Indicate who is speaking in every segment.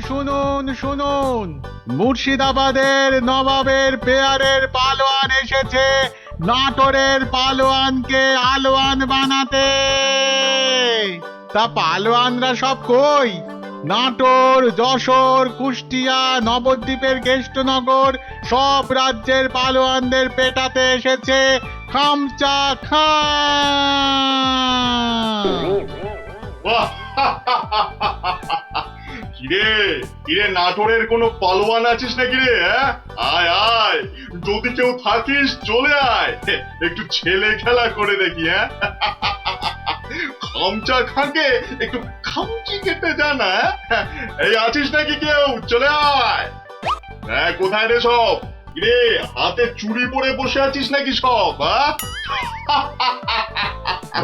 Speaker 1: শুনুন শুনুন, মুর্শিদাবাদের নবাবের পেয়ারের পালোয়ান এসেছে নাটোরের পালোয়ানকে আলোয়ান বানাতে। তা পালোয়ানরা সব কই? নাটোর, যশোর, কুষ্টিয়া, নবদ্বীপের কেষ্টনগর সব রাজ্যের পালোয়ানদের পেটাতে এসেছে খামচা খান।
Speaker 2: বাহ! কিরে কিরে, নাটোরের কোনো পালোয়ান আছিস নাকি রে? হ্যাঁ, আয় আয়, যদি কেউ থাকিস চলে আয়, একটু ছেলে খেলা করে দেখি। হ্যাঁ, খামচা খাকে একটু খামচি কেটে যা না। এই আছিস নাকি কেউ? চলে আয়। হ্যাঁ, কোথায় রে সব? কিরে, হাতে চুড়ি পরে বসে আছিস নাকি সব?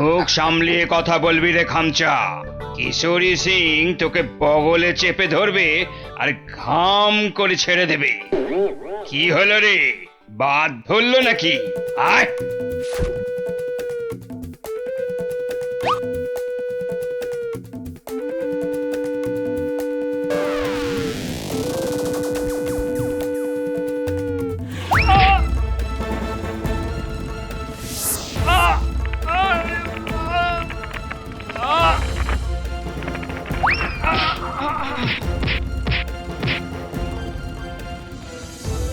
Speaker 3: মুখ সামলিয়ে কথা বলবি রে খামচা। কিশোরী সিং তোকে বগলে চেপে ধরবে আর ঘাম করে ছেড়ে দেবে। কি হলো রে, বাদ ধরলো নাকি? আয়।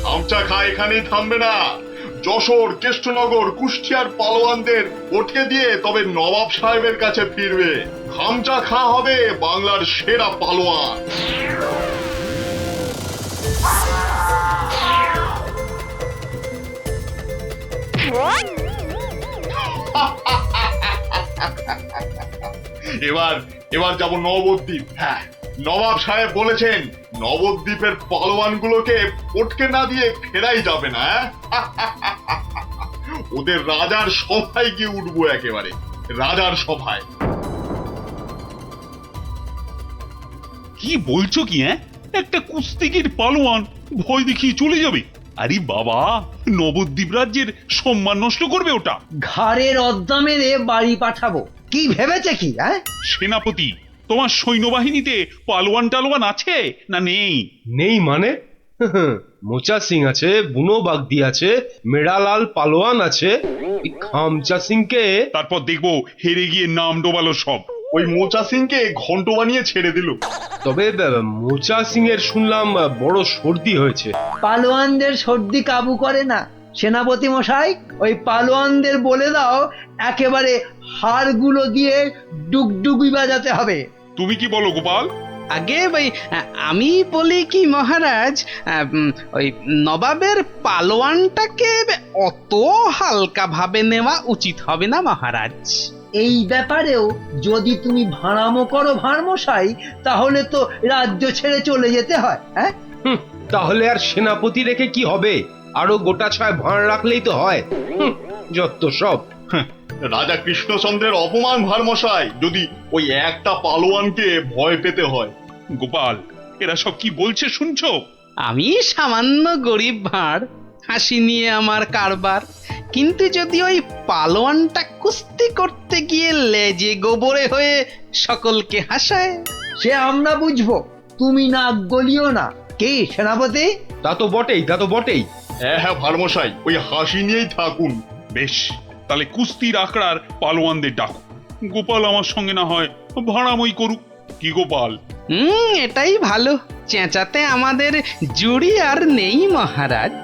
Speaker 2: খামচা খা এখানেই থামবে না। যশোর, কেষ্টনগর, কুষ্টিয়ার পালোয়ানদের ওঠে দিয়ে তবে নবাব সাহেবের কাছে ফিরবে। খামচা খা হবে বাংলার সেরা পালোয়ান। এবার এবার যাব নবদ্বীপ। হ্যাঁ, নবাব সাহেব বলেছেন নবদ্বীপের পালোয়ানগুলোকে পটকে না দিয়ে ফেরাই যাবে না। ওদের রাজার সভায় গিয়ে উঠবো, একেবারে রাজার সভায়।
Speaker 4: কি বলছো কি? একটা কুস্তিগির পালোয়ান ভয় দেখিয়ে চলে যাবে? আরে বাবা, নবদ্বীপ রাজ্যের সম্মান নষ্ট করবে ওটা।
Speaker 5: ঘাড়ের অদ্দা মেরে বাড়ি পাঠাবো, কি ভেবেছে কি?
Speaker 4: সেনাপতি, তোমার সৈন্যবাহিনীতে পালোয়ান টালোয়ান আছে না নেই?
Speaker 6: নেই মানে? মোচা সিং আছে, বুনো বাগদি আছে, মেড়ালাল পালোয়ান আছে। এই খামচা সিংকে
Speaker 4: তারপর দেখবো হেরে গিয়ে নাম ডোবালো সব।
Speaker 2: ওই মোচা সিংকে ঘন্ট বানিয়ে ছেড়ে দিল।
Speaker 6: তবে মোচা সিং এর শুনলাম বড় সর্দি হয়েছে।
Speaker 5: পালোয়ানদের সর্দি কাবু করে না সেনাপতি মশাই। ওই পালোয়ানদের বলে দাও একেবারে হাড়গুলো দিয়ে ডুগডুগি বাজাতে হবে।
Speaker 4: তুমি কি বলো গোপাল?
Speaker 7: আগে ওই আমি বলি কি মহারাজ, ওই নবাবের পালোয়ানটাকে অত হালকা ভাবে নেওয়া উচিত হবে না মহারাজ।
Speaker 5: এই ব্যাপারেও যদি তুমি ভাঁড়ামো করো ভাঁড়মশাই, তাহলে তো রাজ্য ছেড়ে চলে যেতে হয়।
Speaker 6: তাহলে আর সেনাপতি রেখে কি হবে? আরো গোটা ছয় ভাঁড় রাখলেই তো হয়। যত সব।
Speaker 2: রাজা কৃষ্ণচন্দ্রের অপমান ভারমশাই, যদি ওই একটা পালোয়ানকে ভয় পেতে হয়।
Speaker 4: গোপাল, এরা সব কি বলছে শুনছো?
Speaker 7: আমি সামান্য গরিব ভাঁড়, হাসি নিয়ে আমার কারবার। কিন্তু যদি ওই পালোয়ানটা কুস্তি করতে গিয়ে লেজে গোবরে হয়ে সকলকে হাসায়,
Speaker 5: সে আমরা বুঝবো, তুমি নাক গলিও না। কি সেনাপতি?
Speaker 6: তা তো বটেই, তা তো বটেই।
Speaker 2: হ্যাঁ হ্যাঁ ভারমশাই, ওই হাসি নিয়েই থাকুন।
Speaker 4: বেশ, তাহলে কুস্তির আখড়ার পালোয়ানদের ডাকো। গোপাল আমার সঙ্গে না হয় ভাড়ামই করুক। কি গোপাল?
Speaker 7: এটাই ভালো। চেঁচাতে আমাদের জুড়ি আর নেই মহারাজ।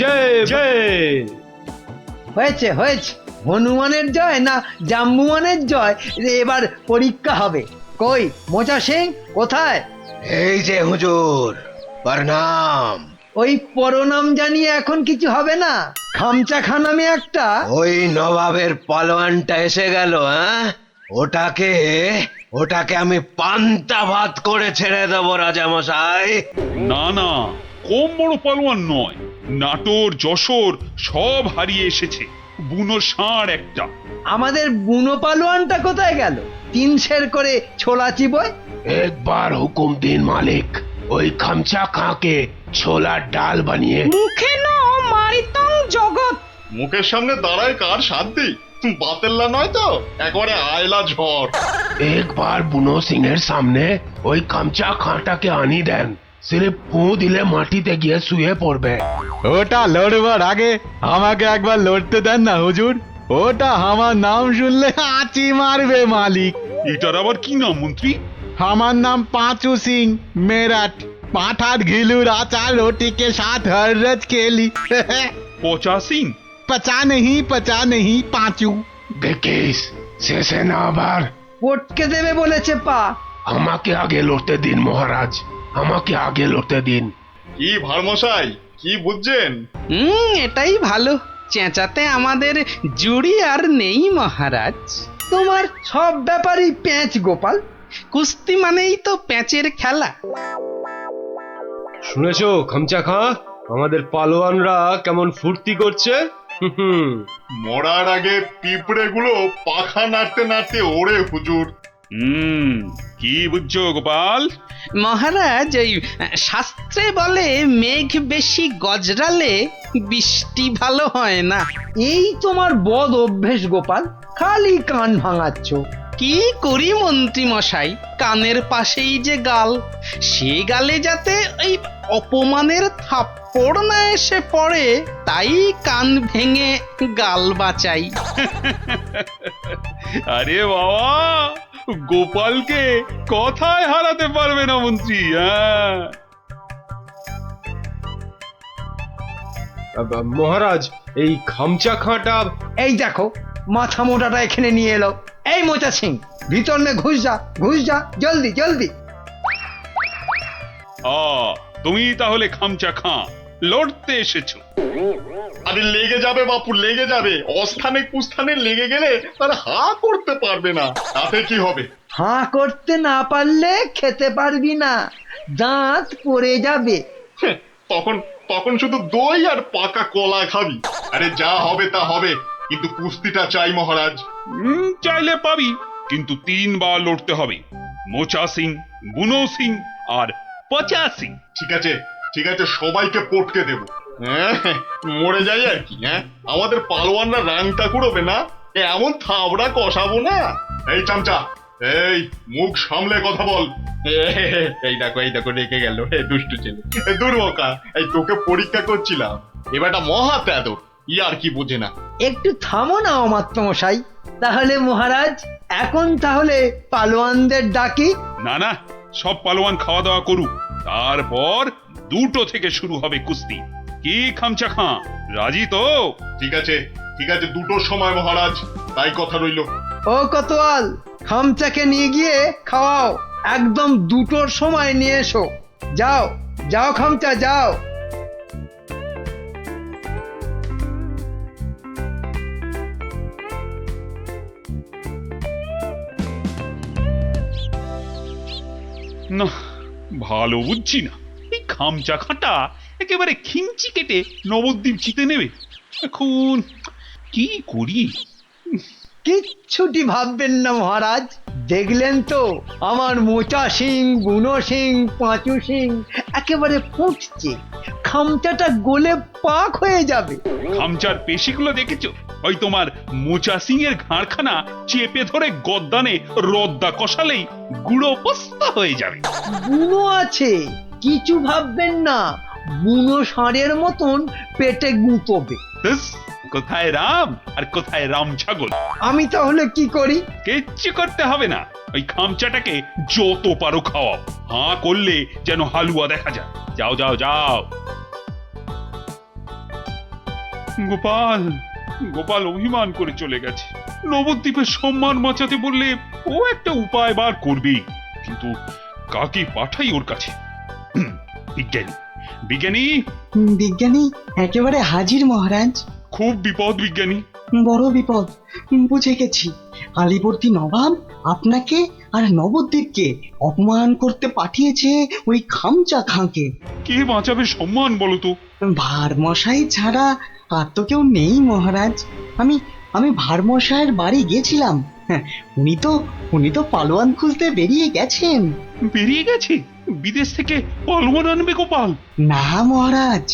Speaker 6: জয় জয়।
Speaker 5: হয়েছে হয়েছে, হনুমানের জয় না জাম্বুয়ানের জয়, এবার পরীক্ষা হবে। কই মোচা সিং কোথায়?
Speaker 8: এই যে হুজুর, প্রণাম।
Speaker 5: ওই পরনাম জানিয়ে এখন কিছু হবে না। খামচা খানামে একটা
Speaker 8: ওই নবাবের পালোয়ানটা এসে গেল। ওটাকে ওটাকে আমি পান্তা ভাত করে ছেড়ে দেবো রাজামশাই।
Speaker 4: না না, কম বড় পালোয়ান নয়। নাটোর, যশোর সব হারিয়ে এসেছে। বুনো ষাঁড় একটা।
Speaker 5: আমাদের বুনো পালোয়ানটা কোথায় গেল? 3 সের করে ছোলা চিবোয়।
Speaker 8: একবার হুকুম দিন মালিক,
Speaker 6: ওই খামচা খাঁকে ছোলার ডাল বানিয়ে
Speaker 9: মুখে ন মারিতং জগৎ।
Speaker 2: মুখের সামনে দাঁড়ায় কার শান্তি, বাতেল্লা নয় তো, একবারে আয়লা ঝড়।
Speaker 6: একবার বুনো সিং এর সামনে ওই খামচা খাঁটাকে আনি দেন, সিরে ফু দিলে মাটিতে গিয়ে শুয়ে পড়বে।
Speaker 1: ওটা লড়বার আগে আমাকে একবার লড়তে দেন না হুজুর। ওটা আমার নাম শুনলে আঁচি মারবে মালিক।
Speaker 4: এটার আবার কি নাম মন্ত্রী?
Speaker 1: আমার নাম पांचू सिंह मेरठ। पाठार घिलूर आचार रोटी के साथ हर रोज केली।
Speaker 4: পচা সিং?
Speaker 1: पचा नहीं पांचू।
Speaker 6: দেখিস শেষে না আবার
Speaker 5: পটকে দেবে বলেছে পা।
Speaker 6: আমাকে আগে লড়তে দিন মহারাজ, আমাকে আগে লড়তে দিন।
Speaker 2: কি ভারমশাই, কি বুঝছেন?
Speaker 7: এটাই ভালো, চেঁচাতে আমাদের জুড়ি আর নেই মহারাজ।
Speaker 5: তোমার সব ব্যাপারই প্যাঁচ গোপাল।
Speaker 7: কুস্তি মানেই তো প্যাঁচের খেলা।
Speaker 6: শুনেছো খামচা খাঁ, আমাদের পালোয়ানরা কেমন ফুর্তি করছে?
Speaker 2: মরার আগে পিঁপড়ে গুলো পাখা নাড়তে নাড়তে ওড়ে হুজুর।
Speaker 4: কি বুঝছো গোপাল?
Speaker 7: মহারাজ, ওই শাস্ত্রে বলে মেঘ বেশি গজরালে বৃষ্টি ভালো হয় না।
Speaker 5: এই তোমার বদ অভ্যেস গোপাল, খালি কান ভাঙাচ্ছ।
Speaker 7: কি করি মন্ত্রী মশাই, কানের পাশেই যে গাল, সে গালে যাতে ওই অপমানের থাপ্পড় না এসে পড়ে, তাই কান ভেঙে গাল বাঁচাই।
Speaker 4: আরে বাবা, গোপালকে কথায় হারাতে পারবে না মন্ত্রী।
Speaker 6: মহারাজ, এই খামচা খাঁটা
Speaker 5: এই দেখো মাথা মোটাটা এখানে নিয়ে এলো। এই মোচা সিং, ভিতর মে ঘুষ যা জলদি জলদি।
Speaker 4: তুমি তাহলে খামচা খাঁ লড়তে এসেছো?
Speaker 2: আরে লেগে যাবে বাপু, লেগে যাবে। অস্থানে কুস্থানে লেগে গেলে তার হা করতে পারবে না, তাতে কি হবে?
Speaker 5: হাঁ করতে না পারলে খেতে পারবি না, দাঁত পড়ে যাবে।
Speaker 2: তখন তখন শুধু দই আর পাকা কলা খাবি। আরে যা হবে তা হবে, কিন্তু কুস্তিটা চাই মহারাজ।
Speaker 4: চাইলে পাবি, কিন্তু 3 বার লড়তে হবে। মোচা সিং, বুনো সিং আর পচা সিং।
Speaker 2: ঠিক আছে ঠিক আছে, সবাইকে পটকে দেব। মরে যাই আর কি। আমাদের পালোয়ানরা রাংটা কুড়োবে না, এমন থাবড়া কষাবো না। এই চামচা, এই মুখ সামলে কথা বল। এই দেখো রেখে গেল দুষ্টু ছেলে। দুর্বকা, এই তোকে পরীক্ষা করছিলাম, এবারটা মহা তেদর, আর কি বোঝে না।
Speaker 5: একটু থামো না অমাত্যমশাই। তাহলে মহারাজ, এখন তাহলে পালোয়ানদের ডাকি।
Speaker 4: না, সব পালোয়ান খাওয়া দাওয়া করুক, তারপর 2টো থেকে শুরু হবে কুস্তি। কি খামচা খাঁ, রাজি তো?
Speaker 2: ঠিক আছে 2টোর সময় মহারাজ, তাই কথা রইল।
Speaker 5: ও কোতোয়াল, খামচাকে নিয়ে গিয়ে খাওয়াও। একদম 2টোর সময় নিয়ে এসো। যাও খামচা যাও।
Speaker 4: না, ভালো বুঝছি না। এই খামচা খাঁটা একেবারে খিঞ্চি কেটে নবদ্বীপ জিতে নেবে। এখন কি করি?
Speaker 5: কিচ্ছুটি ভাববেন না মহারাজ। দেখলেন তো আমার মোচা সিং, বুনো সিং, পাঁচু সিং একেবারে ফুটছে। খামচাটা গলে পাক হয়ে যাবে।
Speaker 4: খামচার পেশিগুলো দেখেছো? ওই তোমার মোচা সিং এর ঘাড়খানা চেপে ধরে গদ্দানে রদ্দা কষালেই গুঁড়ো পস্তা হয়ে যাবে।
Speaker 5: বুনো আছে, কিছু ভাববেন না। বুনো ষাঁড়ের মতন পেটে গুঁতবে।
Speaker 4: ব্যাস, কোথায় রাম আর কোথায় রাম ছাগল।
Speaker 5: আমি তাহলে কি করি?
Speaker 4: কিচ্ছু করতে হবে না, ওই খামচাটাকে যত পারো খাওয়াও। হাঁ করলে যেন হালুয়া দেখা যায়। যাও। গোপাল অভিমান করে চলে গেছে। নবদ্বীপের সম্মান বাঁচাতে বললে ও একটা উপায় বার করবেই, কিন্তু কাকে পাঠাই ওর কাছে?
Speaker 9: বিজ্ঞানী একেবারে হাজির মহারাজ।
Speaker 4: খুব বিপদ বিজ্ঞানী,
Speaker 9: বড় বিপদ। বুঝে গেছি, আলীবর্দী নবাব আপনাকে আর নবদ্বীপকে অপমান করতে পাঠিয়েছে ওই খামচা খাঁকে।
Speaker 4: কে বাঁচাবে সম্মান বলো তো?
Speaker 9: ভারমশাই ছাড়া আর তো কেউ নেই মহারাজ। আমি ভারমশাইয়ের বাড়ি গেছিলাম। উনি তো পালোয়ান খুঁজতে বেরিয়ে গেছেন।
Speaker 4: বেরিয়ে গেছে? বিদেশ থেকে পালোয়ান আনবে গোপাল?
Speaker 9: না মহারাজ,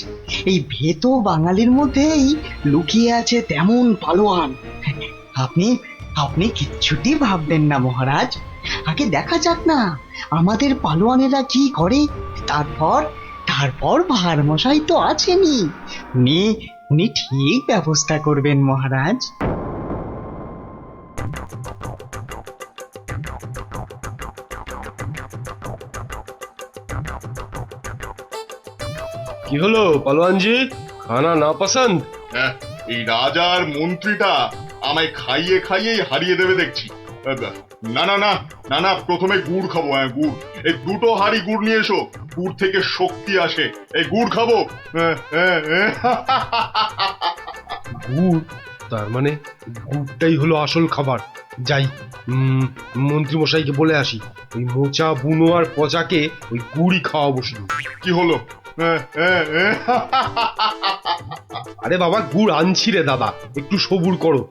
Speaker 9: এই ভেতো বাঙালির মধ্যেই লুকিয়ে আছে তেমন পালোয়ান। আপনি আপনি কিচ্ছুটি ভাববেন না মহারাজ, আগে দেখা যাক না আমাদের পালোয়ানেরা কি করে, তারপর তারপর ভার মশাই তো আছেনই, উনি উনি ঠিক ব্যবস্থা করবেন মহারাজ।
Speaker 6: কি হলো পালোয়ানজি, খানা না পছন্দ?
Speaker 2: হ্যাঁ, এই রাজার মন্ত্রীটা আমায় খাইয়ে খাইয়েই হারিয়ে দেবে দেখছি। না না না না না, প্রথমে গুড় খাবো। হ্যাঁ, গুড়। এই দুটো হাঁড়ি গুড় নিয়ে এসো, গুড় থেকে শক্তি আসে, এই গুড় খাবো।
Speaker 6: গুড়? তার মানে গুড়টাই হলো আসল খাবার। যাই, মন্ত্রী মশাইকে বলে আসি, ওই মোচা বুনো আর পচাকে ওই গুড়ই খাওয়াবো শুধু।
Speaker 2: কি হলো?
Speaker 6: আরে বাবা, গুড় আনছি রে দাদা, একটু সবুর করো।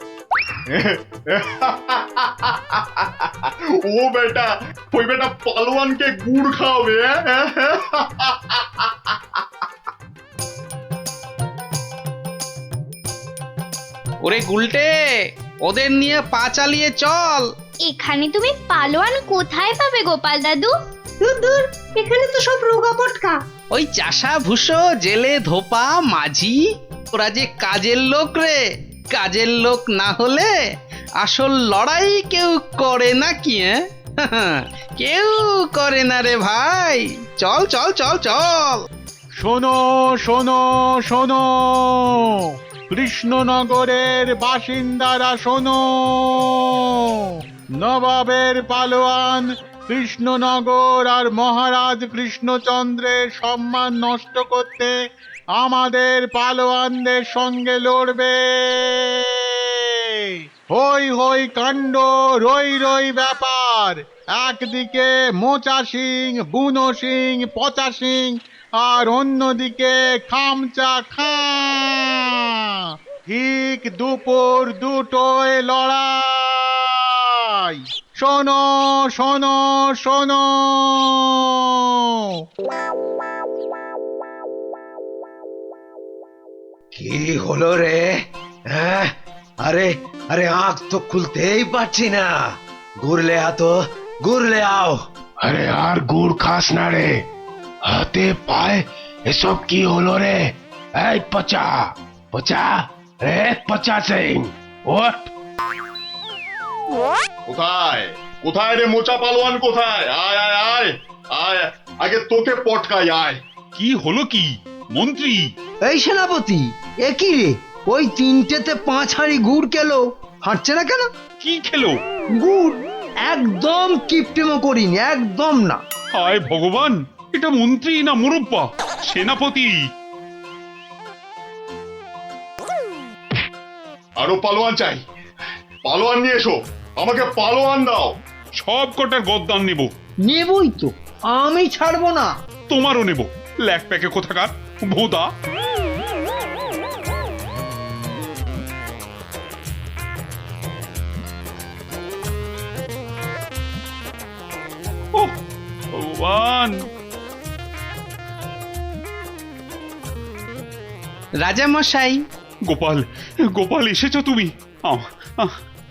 Speaker 2: ও বেটা, ওই বেটা পালোয়ানকে গুড় খাওয়াবে?
Speaker 7: ওরে গুলটে, ওদের নিয়ে পা চালিয়ে চল।
Speaker 10: এখানে তুমি পালোয়ান কোথায় পাবে গোপাল দাদু?
Speaker 11: দূর, এখানে তো সব রোগা পটকা।
Speaker 7: ওই চাষা ভুষো, জেলে ধোপা, মাঝি, ওরা যে কাজের লোক রে। কাজের লোক না হলে আসল লড়াই কেউ করে না কি? কেউ করে না রে ভাই। চল চল চল চল।
Speaker 1: শোনো শোনো শোনো, কৃষ্ণনগরের বাসিন্দারা শোনো, নবাবের পালোয়ান কৃষ্ণনগর আর মহারাজ কৃষ্ণচন্দ্রের সম্মান নষ্ট করতে আমাদের পালোয়ানদের সঙ্গে লড়বে। হই হই কাণ্ড, রই রই ব্যাপার। একদিকে মোচা সিং, বুনো সিং, পচা সিং, আর অন্যদিকে খামচা খাঁ। ঠিক দুপুর দুটোয় লড়াই। শোনো শোনো শোনো।
Speaker 8: কি হলো রে? হ্যাঁ, আরে আরে আঁখ তো খুলতেই পারছি না। ঘুরলে আতো, ঘুরলে আও।
Speaker 12: আরে আর গুড় খাস না রে, হাতে পায়ে এসব কি হলো রে? এই পচা পচা, রে পচা সিং, ওঠ।
Speaker 2: কোথায় কোথায় রে মোচা পালোয়ান, কোথায়? আয় আয় আয় আয়, আগে তোকে পটকাই, আয়।
Speaker 4: কি হলো কি মন্ত্রী?
Speaker 5: এই সেনাপতি, এ কি রে? ওই তিনটেতে 5 হাঁড়ি গুড় কেলো, হাঁটছে না কেন?
Speaker 4: কি খেলো?
Speaker 5: গুড়। একদম কিপটেমো করিনি, একদম না।
Speaker 4: হায় ভগবান, এটা মন্ত্রী না মুরব্বা? সেনাপতি।
Speaker 2: আরো পালোয়ান চাই, পালোয়ান নিয়ে এসো, আমাকে পালোয়ান দাও।
Speaker 4: সব কটার গদ্দান নেব।
Speaker 5: নেবই তো, আমি ছাড়বো না।
Speaker 4: তোমারও নেব, ল্যাক প্যাকে কোথাকার ভোদা। ওহ ভগবান।
Speaker 7: রাজা মশাই।
Speaker 4: গোপাল, গোপাল এসেছো তুমি?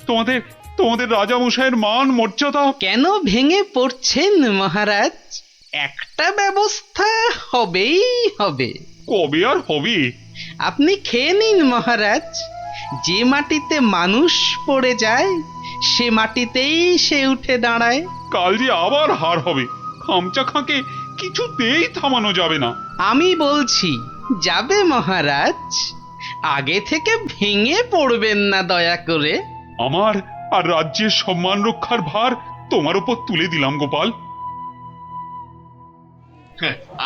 Speaker 4: তোমাদের তোমাদের রাজা মশাইয়ের মান মর্যাদা
Speaker 7: কেন ভেঙে পড়ছেন মহারাজ? একটা ব্যবস্থা হবেই হবে।
Speaker 4: কবে আর হবে?
Speaker 7: আপনি খেয়ে নিন মহারাজ। যে মাটিতে মানুষ পড়ে যায় সে মাটিতেই সে উঠে দাঁড়ায়।
Speaker 4: কাল যে আবার হার হবে, খামচা খাঁকে কিছুতেই থামানো যাবে না।
Speaker 7: আমি বলছি যাবে মহারাজ। আগে থেকে ভেঙে পড়বেন না দয়া করে।
Speaker 4: আমার আর রাজ্যের সম্মান রক্ষার ভার তোমার উপর তুলে দিলাম গোপাল।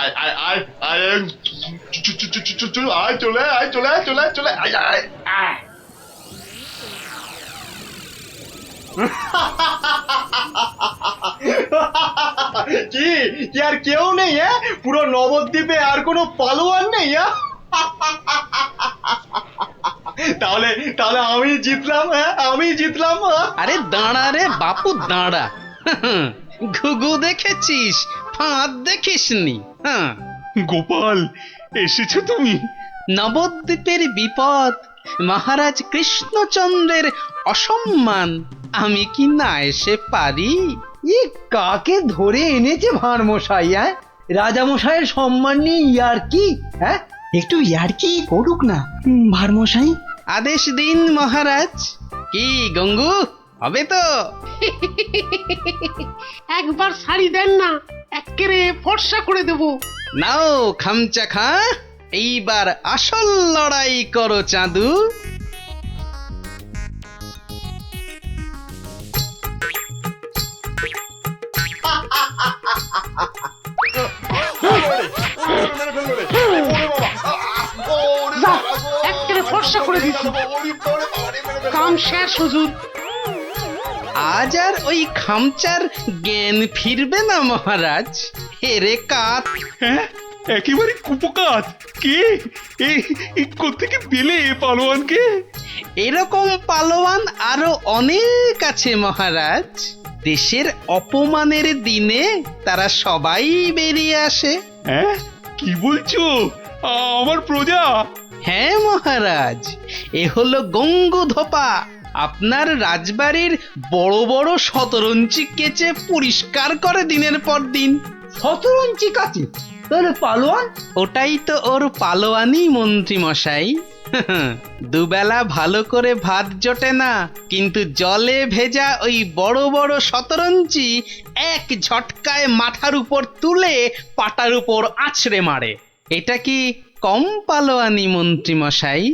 Speaker 2: আয় আয় আয় আয়, আয় চলে আয়, চলে আয়, চলে আয়, চলে আয় আয় আয়।
Speaker 5: কি কি আর কেউ নেই? হ্যাঁ, পুরো নবদ্বীপে আর কোনো পালোয়ান নেই? তাহলে তাহলে আমি জিতলাম। হ্যাঁ, আমি জিতলাম।
Speaker 7: আরে দাঁড়া রে বাপু, দাঁড়া। ঘুঘু দেখেছিস ফাঁদ দেখিসনি। হ্যাঁ,
Speaker 4: গোপাল এসেছো তুমি?
Speaker 7: নবদ্বীপের বিপদ, মহারাজ কৃষ্ণচন্দ্রের অসম্মান, আমি কি না এসে পারি?
Speaker 5: ই কাকে ধরে এনেছে ভাঁড় মশাই? হ্যাঁ, রাজামশাইয়ের সম্মান নিয়ে ইয়ার কি? হ্যাঁ,
Speaker 9: একটু ইয়ার্কি করুক না ভারমশাই।
Speaker 7: আদেশ দিন মহারাজ। কি গঙ্গু, হবে তো?
Speaker 11: একবার শাড়ি দেন না, এক্কেরে ফর্সা করে দেবো।
Speaker 7: নাও খামচা খা, এইবার আসল লড়াই করো চাঁদু।
Speaker 11: বাহ, এক্কেরে ফর্সা করে দিচ্ছি। কাম শেষ হুজুর।
Speaker 7: আজ আর ওই খামচার জ্ঞান ফিরবে না মহারাজ। হেরে কাত।
Speaker 4: হ্যাঁ, একেবারে কুপকাত। কে এই কোত্থেকে পেলে এ পালোয়ানকে?
Speaker 7: এরকম পালোয়ান আরো অনেক আছে মহারাজ। দেশের অপমানের দিনে তারা সবাই বেরিয়ে আসে।
Speaker 4: হ্যাঁ, কি বলছো? আমার প্রজা?
Speaker 7: হ্যাঁ মহারাজ, এ হলো গঙ্গু ধোপা। আপনার রাজবাড়ির বড় বড় শতরঞ্চি কেচে পরিষ্কার করে দিনের পর দিন।
Speaker 5: শতরঞ্চি কাছে তাহলে পালোয়ান?
Speaker 7: ওটাই তো ওর পালোয়ানি মন্ত্রী মশাই। দুবেলা ভালো করে ভাত জোটে না, কিন্তু জলে ভেজা ওই বড় বড় শতরঞ্চি এক ঝটকায় মাথার উপর তুলে পাটার উপর আছড়ে মারে। এটা কি কম পালোয়ানি মন্ত্রী মশাই?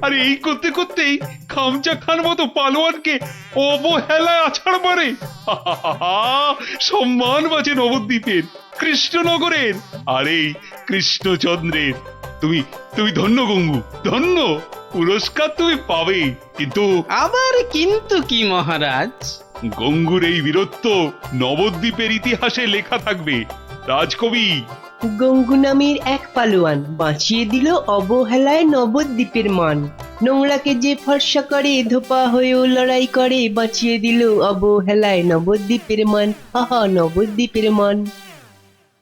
Speaker 4: আরে এই করতে করতেই খামচা খান মতো পালোয়ানকে অবহেলায় আছাড় মারে। সম্মান বাঁচে নবদ্বীপের, কৃষ্ণনগরের, আর এই কৃষ্ণচন্দ্রের। তুমি তুমি ধন্য গঙ্গু, ধন্য। পুরস্কার তুমি পাবে, কিন্তু
Speaker 7: আবার কিন্তু কি মহারাজ?
Speaker 4: গঙ্গুর এই বীরত্ব নবদ্বীপের ইতিহাসে লেখা থাকবে। রাজকবি
Speaker 13: গঙ্গু নামের এক পালোয়ান বাঁচিয়ে দিল অবহেলায় নবদ্বীপের মান। নোংরাকে যে ফর্সা করে ধোপা হয়েও লড়াই করে, বাঁচিয়ে দিল অবহেলায় নবদ্বীপের মান। নবদ্বীপের মান।